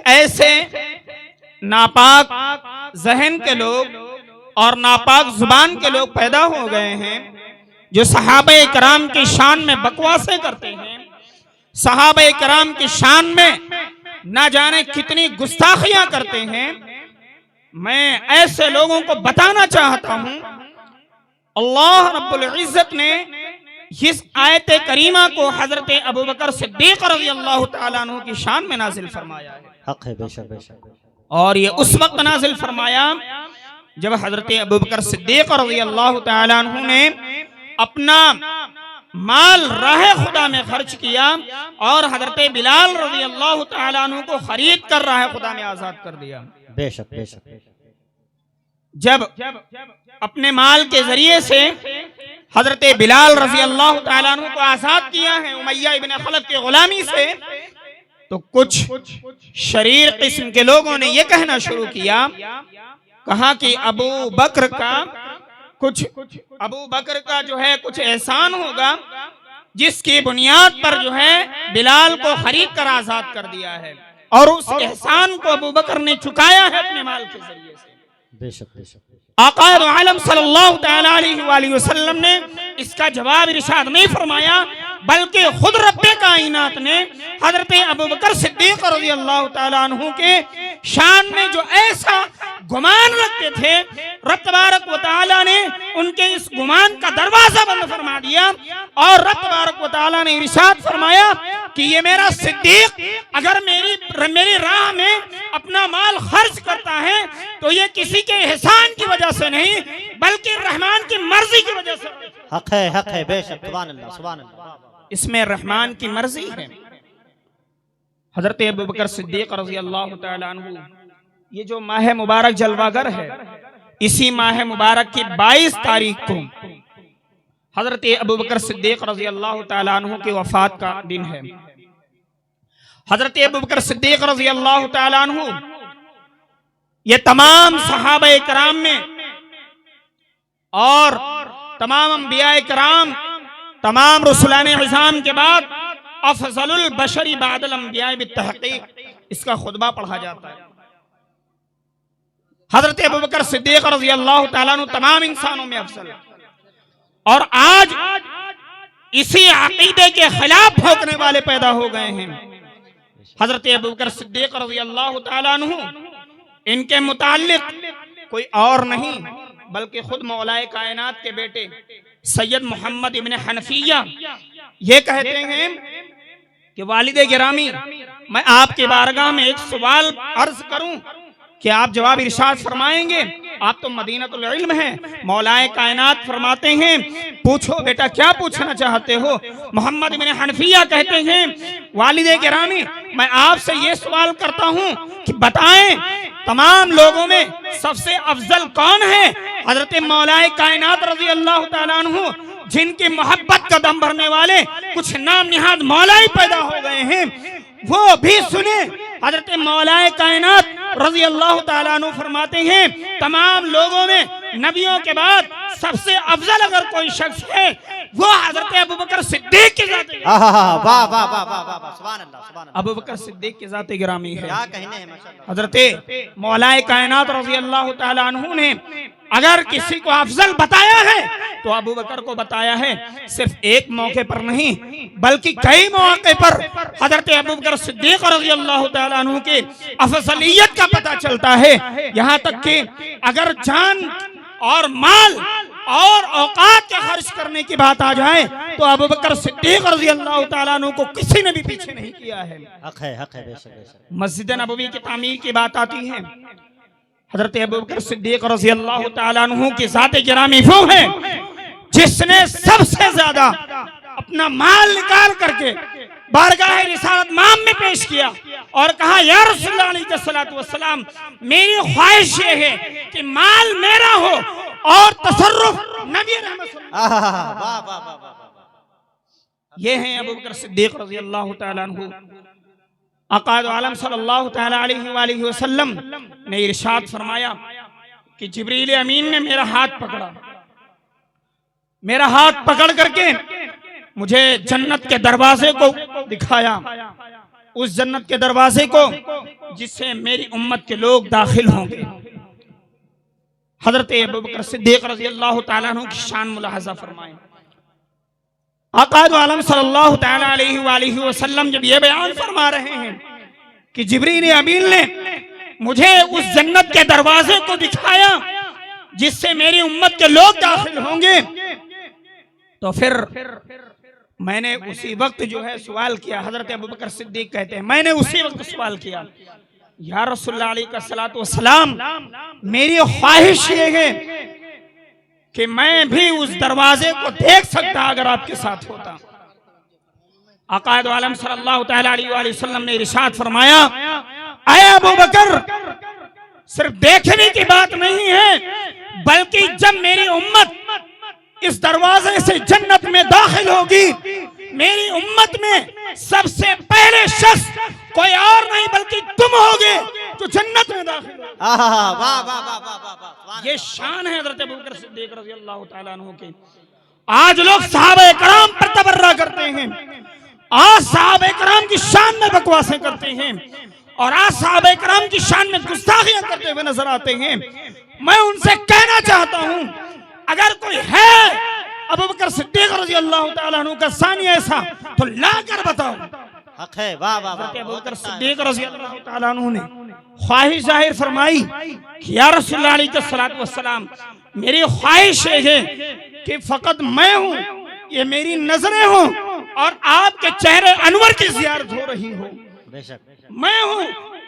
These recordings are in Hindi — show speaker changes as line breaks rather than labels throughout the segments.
ऐसे नापाक जहन के लोग और नापाक जुबान के लोग पैदा हो गए हैं जो सहाबा कराम की शान में बकवासें करते हैं, सहाबा कराम की शान में ना जाने कितनी गुस्ताखियां करते हैं। मैं ऐसे लोगों को बताना चाहता हूं, अल्लाह रब्बुल इज्जत ने इस आयत करीमा को हजरत अबू बकर सिद्दीक रज़ी अल्लाह तआला अन्हु की शान में नाजिल फरमाया है।
हक है, बेशक बेशक।
और ये उस वक्त नाजिल फरमाया जब हजरत अबू बकर सिद्दीक रज़ी अल्लाह तआला अन्हु ने अपना माल राह खुदा में खर्च किया और हजरत बिलाल रज़ी अल्लाह तआला अन्हु को खरीद कर राह खुदा में आजाद कर दिया।
बेशक बेशक।
जब अपने माल के जरिए से हजरत बिलाल रज़ी अल्लाह तआला अन्हु को आजाद किया है उमैया इब्न खलफ की गुलामी से, तो कुछ शरीर किस्म के लोगों ने यह कहना शुरू किया, कहा कि अबू बकर का जो है कुछ एहसान होगा जिसकी बुनियाद पर जो है बिलाल को खरीद कर आजाद कर दिया है, और उस एहसान को अबू बकर ने चुकाया है अपने माल के जरिए से।
बेशक बेशक।
आक़ाए दो आलम सल्लल्लाहु तआला अलैहि वसल्लम ने इसका जवाब इरशाद नहीं फरमाया, बल्कि खुद रब्बे कायनात ने हजरत अबू बकर सिद्दीक रज़ी अल्लाह तआला अन्हु के शान में जो ऐसा गुमान रखते थे, रब तबारक व तआला ने उनके इस गुमान का दरवाजा बंद फरमा दिया और रब तबारक व तआला ने इरशाद फरमाया कि ये मेरा सिद्दीक अगर मेरी राह में अपना माल खर्च करता है तो ये किसी के एहसान की वजह से नहीं बल्कि रहमान की मर्जी की वजह से।
हक है, बेशक। सुभान अल्लाह, सुभान अल्लाह।
इसमें रहमान की मर्जी है। हजरत अबू बकर सिद्दीक रज़ी अल्लाह तआला अन्हु, ये जो माह मुबारक जलवागर है, इसी माह मुबारक की 22 तारीख को हजरत अबू बकर सिद्दीक रज़ी अल्लाह तआला अन्हु की वफात का दिन है। हजरत अबू बकर सिद्दीक रज़ी अल्लाह तआला अन्हु ये तमाम सहाबा कराम में और तमाम अंबिया कराम, तमाम रसूलान इज़ाम के बाद अफज़लुल बशरी बादल अंबिया बित्तहक़ीक़ इसका खुतबा पढ़ा जाता है। हजरत अबू बकर सिद्दीक रज़ी अल्लाह तआला अन्हु तमाम इंसानों में अफजल, और आज इसी अकीदे के खिलाफ भौंकने वाले पैदा हो गए हैं। हजरत अबू बकर सिद्दीक रज़ी अल्लाह तआला अन्हु, इनके मुताल्लिक कोई और नहीं बल्कि खुद मौलाए कायनात के बेटे सैयद मोहम्मद इब्न हनफिया ये कहते हैं कि वालिदे गिरामी, मैं आपके बारगाह में एक सवाल अर्ज करूं कि आप जवाब इरशाद फरमाएंगे। आप तो मदीनतुल इल्म हैं। मौलाए कायनात फरमाते हैं, पूछो बेटा क्या पूछना चाहते हो। मोहम्मद इब्न हनफिया कहते हैं, वालिदे गिरामी, मैं आपसे ये सवाल करता हूँ कि बताएं तमाम लोगों में सबसे अफजल कौन है। हजरत मौलाए कायनात रज़ी अल्लाह तआला अन्हु, जिनकी मोहब्बत का दम भरने वाले कुछ नाम निहाद मौलाई पैदा हो गए हैं, वो भी सुने। हजरत मौलाए कायनात रज़ी अल्लाह तआला अन्हु फरमाते हैं, तमाम लोगों में नबियों के बाद सबसे अफजल अगर कोई शख्स है वो हजरत अबू बकर सिद्दीक की जाते
वाह वाह वाह वाह वाह, सुभान अल्लाह, सुभान अल्लाह।
अबू बकर सिद्दीक की जाते गिरामी है।
क्या कहने हैं माशाअल्लाह।
हजरत मौलाए कायनात रज़ी अल्लाह तआला अन्हु ने अगर किसी को अफजल बताया है तो अबू बकर को बताया है। सिर्फ एक मौके पर नहीं बल्कि कई मौके पर हजरत अबू बकर सिद्दीक रज़ी अल्लाह तआला अन्हु के अफजलियत का पता चलता है। यहाँ तक कि अगर जान और माल और औकात के खर्च करने की बात आ जाए तो अबू बकर सिद्दीक रज़ी अल्लाह तआला अन्हु को किसी ने भी पीछे नहीं किया है।
हक है, बेशक बेशक।
मस्जिद नबवी की तामीर की बात आती है, हजरत अबू बकर सिद्दीक रज़ी अल्लाह तआला अन्हु की ज़ात गिरामी वो है जिसने सबसे ज्यादा अपना माल निकाल करके बारगाह रिसालत माम में पेश किया और कहा, या रसूलुल्लाह अलैहिस्सलातु वस्सलाम, मेरी ख्वाहिश ये है कि माल मेरा हो और तसर्रुफ नबी रहमत सल्लल्लाहु अलैहि वसल्लम। ये हैं अबू बकर सिद्दीक रज़ी अल्लाह तआला अन्हु। आक़ा दो आलम सल्लल्लाहु तआला अलैहि वसल्लम ने इरशाद फरमाया कि जिब्रील अमीन ने मेरा हाथ पकड़ करके मुझे जन्नत के दरवाजे को दिखाया उस जन्नत के दरवाजे को जिससे मेरी उम्मत के लोग दाखिल होंगे। हजरत अबू बकर सिद्दीक रज़ी अल्लाह तआला अन्हु की शान मुलाहजा फरमाएं। आका दो आलम सल्लल्लाहु तआला अलैहि वसल्लम जब ये बयान फरमा रहे हैं कि जिब्रील अमीन ने मुझे उस जन्नत के दरवाजे को दिखाया जिससे मेरी उम्मत के लोग दाखिल होंगे, तो फिर मैंने उसी वक्त जो है सवाल किया। हजरत अबू बकर सिद्दीक कहते हैं मैंने उसी वक्त सवाल किया, या रसूलुल्लाह अलैहि वसल्लम, मेरी ख्वाहिश ये है कि मैं भी उस दरवाजे को देख सकता अगर आपके साथ होता। आका दो आलम सल्लल्लाहु तआला अलैहि वसल्लम ने इरशाद फरमाया, ऐ अबू बकर, सिर्फ देखने की बात नहीं है, बल्कि जब मेरी उम्मत इस दरवाजे से जन्नत में दाखिल होगी, मेरी उम्मत में सबसे पहले शख्स कोई और नहीं बल्कि तुम होगे जो जन्नत में दाखिल होगे।
वाह वाह वाह वाह वाह,
ये शान है हजरत अबू बकर सिद्दीक रज़ी अल्लाह तआला अन्हु की। आज लोग सहाबा कराम पर तबर्रा करते हैं, आज सहाबा कराम की शान में बकवासें करते हैं और आज सहाबा कराम की शान में गुस्ताखियां करते हुए नजर आते हैं। मैं उनसे कहना चाहता हूं, अगर कोई है अबू बकर सिद्दीक रज़ी अल्लाह तआला अन्हु का सानी ऐसा तो ला कर बताओ।
हक है। वाह वाह वाह,
अबू बकर सिद्दीक रज़ी अल्लाह तआला अन्हु ने ख्वाहिश जाहिर फरमाई कि या रसूलुल्लाह अलैहि वसल्लम, मेरी ख्वाहिश है कि फकत मैं हूं, ये मेरी नजरें हों और आपके चेहरे अनवर की ज़ियारत हो रही हो।
बेशक
मैं हूं,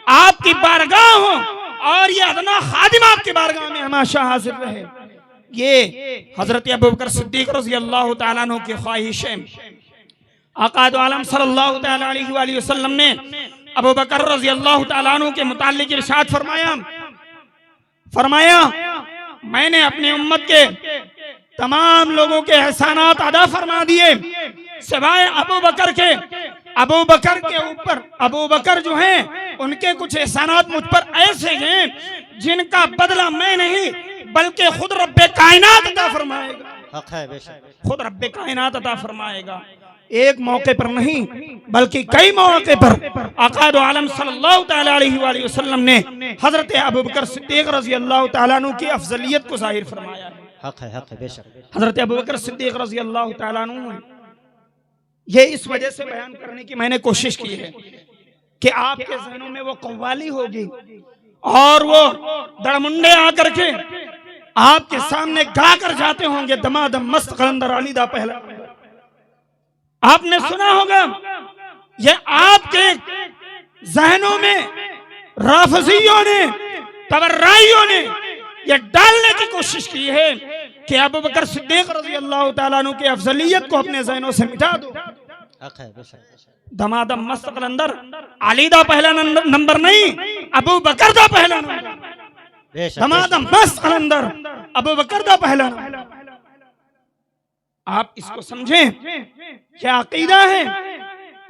आपकी बारगाह हो और ये अदना खादिम आपकी बारगाह में हमेशा हाजिर रहे। ये हजरत अबू बकर सिद्दीक रज़ी अल्लाह तआला अन्हु की ख्वाहिश है। आका दो आलम सल्लल्लाहु तआला अलैहि वसल्लम ने अबू बकर रज़ी अल्लाह तआला अन्हु के मुताल्लिक इरशाद फरमाया, मैंने अपनी उम्मत के तमाम लोगों के एहसानात अदा फरमा दिए सिवाय अबू बकर के। अबू बकर के ऊपर, अबू बकर जो हैं उनके कुछ एहसानात मुझ पर ऐसे हैं जिनका बदला मैं नहीं बल्कि खुद रब्बे कायनात अता फरमाएगा।
हक है। बेशक
खुद रब्बे कायनात अता फरमाएगा। एक मौके पर नहीं बल्कि कई मौके पर आका दो आलम सल्लल्लाहु तआला अलैहि वसल्लम ने हजरत अबू बकर सिद्दीक रज़ी अल्लाह तआला अन्हु की अफजलियत को जाहिर फरमाया है।
हक है। हक है। बेशक
हजरत अबू बकर सिद्दीक रज़ी अल्लाह तआला अन्हु, ये इस वजह से बयान करने की मैंने कोशिश की है कि आपके ज़हनों में वो कव्वाली होगी और वो दड़मुंडे आकर के आपके सामने गा कर जाते होंगे, दमादम मस्त कलंदर अलीदा पहला। आपने सुना होगा, ये आपके जहनों में राफजियों ने, तबर्राइयों ने ये डालने की कोशिश की है कि अबू बकर सिद्दीक रज़ी अल्लाह तआला अन्हु की अफजलियत को अपने जहनों से मिटा दो।
हक है। बेशक
दमादम मस्त कलंदर अलीदा पहला नंबर नहीं, अबू बकर दा पहला नंबर।
बेशक
दमादम मस्त कलंदर अबू बकर दा पहला नंबर। आप इसको समझें, क्या अकीदा है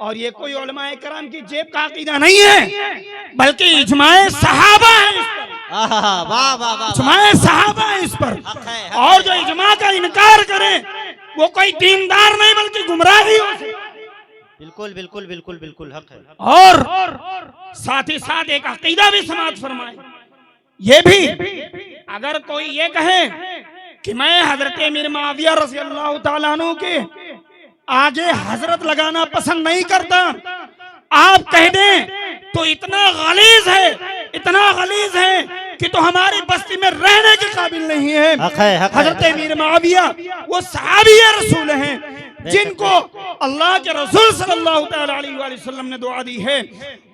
और ये कोई उलमाए कराम की जेब का अकीदा नहीं है बल्कि इजमाए सहाबा है इस पर।
वाह वाह वाह,
इजमाए सहाबा है इस पर।
हक है।
और जो इजमा का इनकार करे वो कोई दीनदार नहीं बल्कि गुमराही हो।
बिल्कुल बिल्कुल बिल्कुल बिल्कुल हक है।
और साथ ही साथ एक अकीदा भी समाज फरमाए, ये भी अगर कोई ये कहे कि मैं हजरत अमीर मुआविया रज़ी अल्लाह तआला अन्हु के आगे हजरत लगाना पसंद नहीं करता, आप कह दें तो इतना गलीज है, इतना गलीज है कि तो हमारी बस्ती में रहने के काबिल नहीं है।
हक है। हक है।
हजरत अमीर मुआविया वो सहाबी रसूल हैं जिनको अल्लाह के रसूल सल्लल्लाहु तआला अलैहि वसल्लम ने दुआ दी है।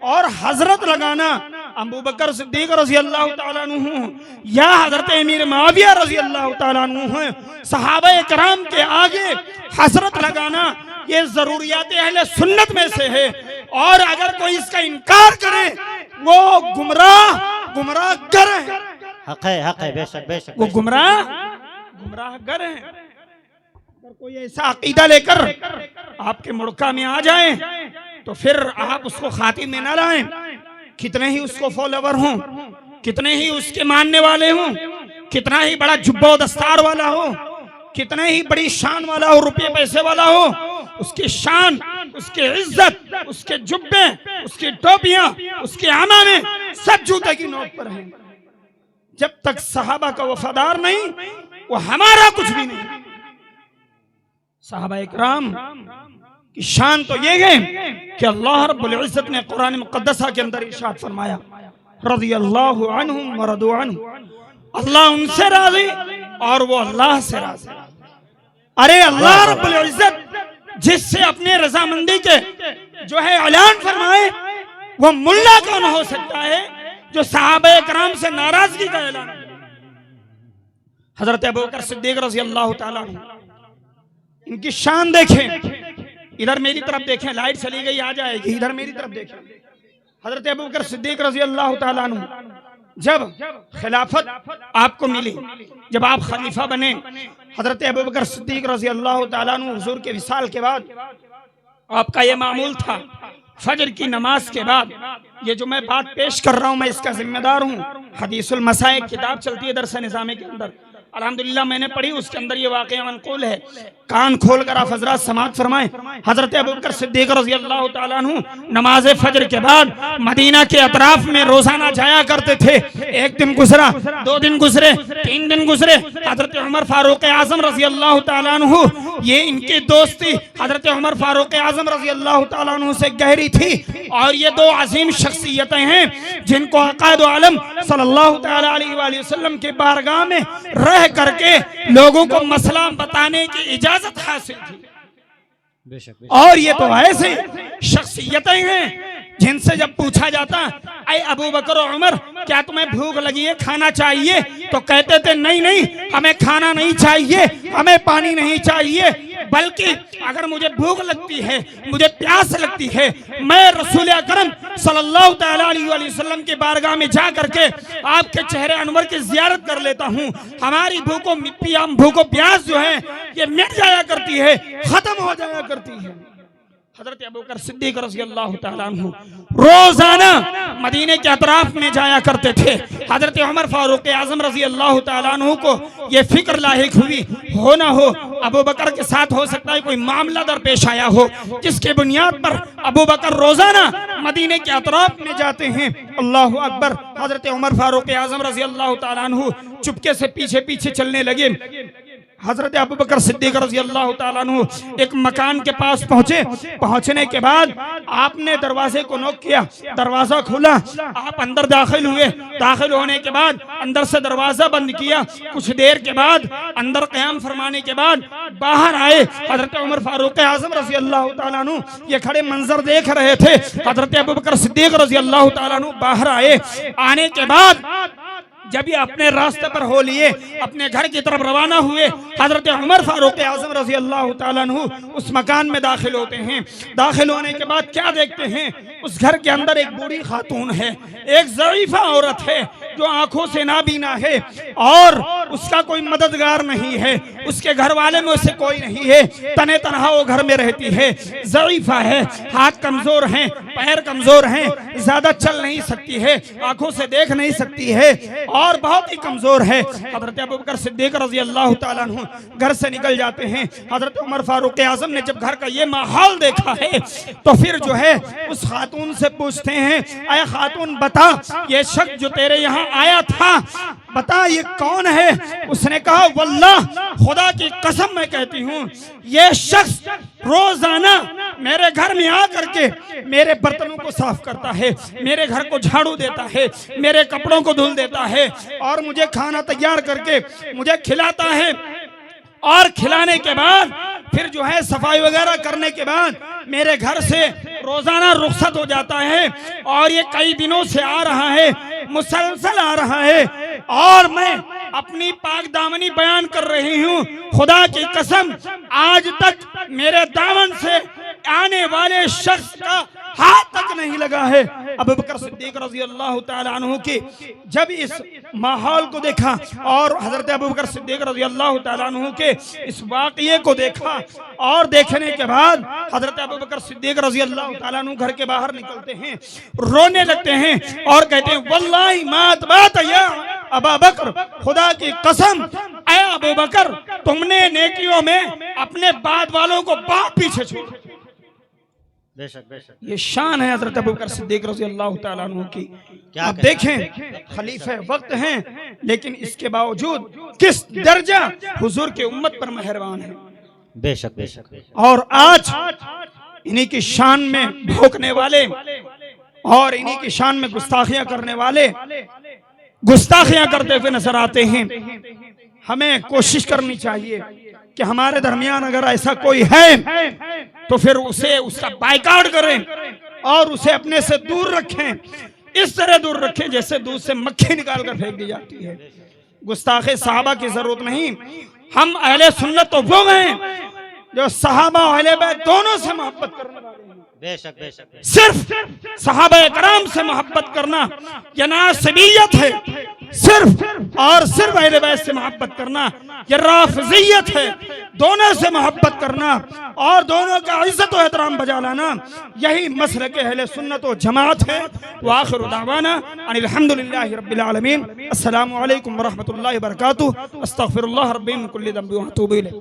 और हजरत लगाना अबू बकर सिद्दीक रज़ी अल्लाह तआला अन्हु या हजरत अमीर मुआविया रज़ी अल्लाह तआला अन्हु, सहाबा कराम के आगे हजरत लगाना ये जरूरियात अहले सुन्नत में से है। और अगर कोई इसका इनकार करे वो गुमराह गर है।
हक है। हक है। बेशक बेशक
वो गुमराह गर है। अगर कोई ऐसा अकीदा लेकर आपके मुड़का में आ जाए तो फिर आप उसको खातिर में ना लाएं, कितने ही उसको फॉलोवर हों, कितने ही उसके मानने वाले हों, कितना ही बड़ा जुब्बा दस्तार वाला हो, कितने ही बड़ी शान वाला हो, रुपये पैसे वाला हो, उसकी शान उसके इज्जत, उसके जुब्बे, उसकी टोपियां, उसके अमामे सब जूते की नोक पर हैं। जब तक सहाबा का वफादार नहीं, वो हमारा कुछ भी नहीं। सहाबा इकराम की शान तो ये है कि अल्लाह रब्बुल इज्जत ने कुरान मुक़द्दसा के अंदर इरशाद फरमाया, रज़ियल्लाहु अन्हुम व रदू अन्हु, अल्लाह उनसे राज़ी और वो अल्लाह से राज़ी। अरे अल्लाह रब्बुल इज्जत जिससे अपने रजामंदी के जो है ऐलान फरमाए, वो मुल्ला कौन हो सकता है जो सहाबा इकराम से नाराजगी का ऐलान करे? हजरत अबू बकर सिद्दीक रज़ी अल्लाह ताला अन्हु, इनकी शान देखें। इधर मेरी तरफ देखें, लाइट चली गई आ जाएगी, इधर मेरी तरफ देखें। हजरत अबू बकर सिद्दीक रज़ी अल्लाह ताला अन्हु जब खिलाफत आपको मिली, जब आप खलीफा बने, हजरत अबू बकर सिद्दीक रज़ी अल्लाह ताला अन्हु हुजूर के विसाल के बाद आपका ये मामूल था, फजर की नमाज के बाद, ये जो मैं बात पेश कर रहा हूँ मैं इसका जिम्मेदार हूँ। हदीसुल मसाए किताब चलती है दरस निज़ामे के अंदर, अल्हम्दुलिल्लाह मैंने पढ़ी, उसके अंदर ये वाक़या मनक़ूल है। कान खोल कर आप हजरात समाअत फरमाएं। हजरत अबू बकर सिद्दीक रज़ी अल्लाह ताला अन्हु नमाज फजर के बाद मदीना के अतराफ में रोजाना जाया करते थे। एक दिन गुजरा, 2 दिन गुजरे, 3 दिन गुजरे, हजरत उमर फारूक आजम रज़ी अल्लाह ताला अन्हु, ये इनकी दोस्ती हजरत उमर फारूक आजम रज़ी अल्लाह ताला अन्हु से गहरी थी। और ये 2 अजीम शख्सियतें हैं जिनको आक़ाद आलम सल्लल्लाहु तआला अलैहि वसल्लम के बारगाह में रह करके लोगों को मसला बताने की इजाजत हासिल थी।
बेशक।
और ये तो ऐसे शख्सियतें हैं जिनसे जब पूछा जाता, अय अबू बकर और उमर क्या तुम्हें भूख लगी है, खाना चाहिए? तो कहते थे नहीं नहीं, हमें खाना नहीं चाहिए, हमें पानी नहीं चाहिए, बल्कि अगर मुझे भूख लगती है, मुझे प्यास लगती है, मैं रसूल अकरम सल्लल्लाहु तआला अलैहि वसल्लम के बारगाह में जा करके आपके चेहरे अनवर की जियारत कर लेता हूँ। हमारी भूखो प्यास जो है ये मिट जाया करती है, खत्म हो जाया करती है। हजरत अबू बकर सिद्दीक रज़ी अल्लाह ताला अन्हु रोजाना मदीने के अतराफ में जाया करते थे। हजरत उमर फारूक आजम रज़ी अल्लाह ताला अन्हु को ये फिक्र लाहिक हुई, हो ना हो अबू बकर के साथ हो सकता है कोई मामला दरपेश आया हो, जिसके बुनियाद पर अबू बकर रोजाना मदीने के अतराफ में जाते हैं। अल्लाह अकबर। हजरत उमर फारूक आजम रज़ी अल्लाह ताला अन्हु चुपके से पीछे पीछे चलने लगे। हजरत अबू बकर सिद्दीक रज़ी अल्लाह ताला अन्हु एक मकान के पास पहुंचे। पहुंचने के बाद आपने दरवाजे को नॉक किया, दरवाजा खुला, आप अंदर दाखिल हुए। दाखिल होने के बाद अंदर से दरवाजा बंद किया। कुछ देर के बाद अंदर क़याम फरमाने के बाद बाहर आए। हजरत उमर फारूक आजम रज़ी अल्लाह ताला अन्हु ये खड़े मंजर देख रहे थे। हजरत अबू बकर सिद्दीक रज़ी अल्लाह ताला अन्हु बाहर आए। आने के बाद जब ये अपने रास्ते पर हो लिए, अपने घर की तरफ रवाना हुए, हजरत उमर फारूक आजम रज़ी अल्लाह ताला अन्हु उस मकान में दाखिल होते हैं। दाखिल होने के बाद क्या देखते हैं, उस घर के अंदर एक बूढ़ी खातून है, एक ज़ईफ़ा औरत है जो आंखों से नाबीना है और उसका कोई मददगार नहीं है, उसके घर वाले में उसे कोई नहीं है, तने तनहा वो घर में रहती है, ज़ईफ़ा है, हाथ कमजोर हैं, पैर कमजोर हैं, ज्यादा चल नहीं सकती है, आंखों से देख नहीं सकती है और बहुत ही कमजोर है। हजरत अबू बकर सिद्दीक रज़ी अल्लाह ताला अन्हु घर से निकल जाते हैं। हजरत उमर फारूक आजम ने जब घर का ये माहौल देखा है तो फिर जो है उस खातून से पूछते हैं, अय खातून बता, ये शख्स जो तेरे यहाँ आया था बता ये कौन है? उसने कहा, वल्लाह खुदा की कसम मैं कहती हूँ ये शख्स रोजाना मेरे घर में आकर के मेरे बर्तनों को साफ करता है, मेरे घर को झाड़ू देता है, मेरे कपड़ों को धुल देता है और मुझे खाना तैयार करके मुझे खिलाता है और खिलाने के बाद फिर जो है सफाई वगैरह करने के बाद मेरे घर से रोजाना रुखसत हो जाता है और ये कई दिनों से आ रहा है, मुसलसल आ रहा है और मैं अपनी पाक दामनी बयान कर रही हूँ। खुदा की कसम आज तक मेरे दामन से आने वाले शख्स का हाथ तक नहीं लगा है। अबू बकर सिद्दीक रज़ी अल्लाह ताला अन्हु की जब इस माहौल को देखा और हजरत अबू बकर सिद्दीक रज़ी अल्लाह ताला अन्हु के इस वाक़ये को देखा और देखने के बाद हजरत अबू बकर सिद्दीक रज़ी अल्लाह ताला अन्हु घर के बाहर निकलते हैं, रोने लगते हैं और कहते हैं, वल्लाही मात बात या अबा बकर, खुदा की कसम ऐ अबू बकर तुमने नेकियों में अपने बाद वालों को बहुत पीछे छोड़।
बेशक बेशक।
ये शान है हजरत अबू बकर सिद्दीक रज़ी अल्लाह ताला अन्हु की।
क्या
आप देखें खलीफे वक्त हैं, लेकिन इसके बावजूद किस दर्जा हुजूर के उम्मत पर मेहरबान है।
बेशक बेशक।
और आज इन्हीं की शान में भोंकने वाले और इन्हीं की शान में गुस्ताखियां करने वाले गुस्ताखियां करते हुए नजर आते हैं। हमें कोशिश करनी चाहिए कि हमारे दरमियान अगर ऐसा कोई है तो फिर उसे उसका बाइकआउट करें और उसे अपने से दूर रखें, इस तरह दूर रखें जैसे दूध से मक्खी निकाल कर फेंक दी जाती है। गुस्ताखे सहाबा की जरूरत नहीं। हम अहले सुन्नत तो वो हैं जो सहाबा और अहले बैत दोनों से मोहब्बत करने वाले हैं।
बेशक बेशक।
सिर्फ सहाबा कराम से मोहब्बत करना यह नासबियत है, सिर्फ और सिर्फ अहले बैत से मोहब्बत करना यह राफिजियत है। दोनों से मोहब्बत करना और दोनों का इज्जत और एहतराम बजा लाना यही मसलक अहले सुन्नत व जमात है। व आखिरु दावाना अनिल हम्दुलिल्लाहि रब्बिल आलमीन। अस्सलामु अलैकुम व रहमतुल्लाहि व बरकातुहू। अस्तगफिरुल्लाह रब्बी मिन कुल्ली ज़ंबि व अतूबु इलैह।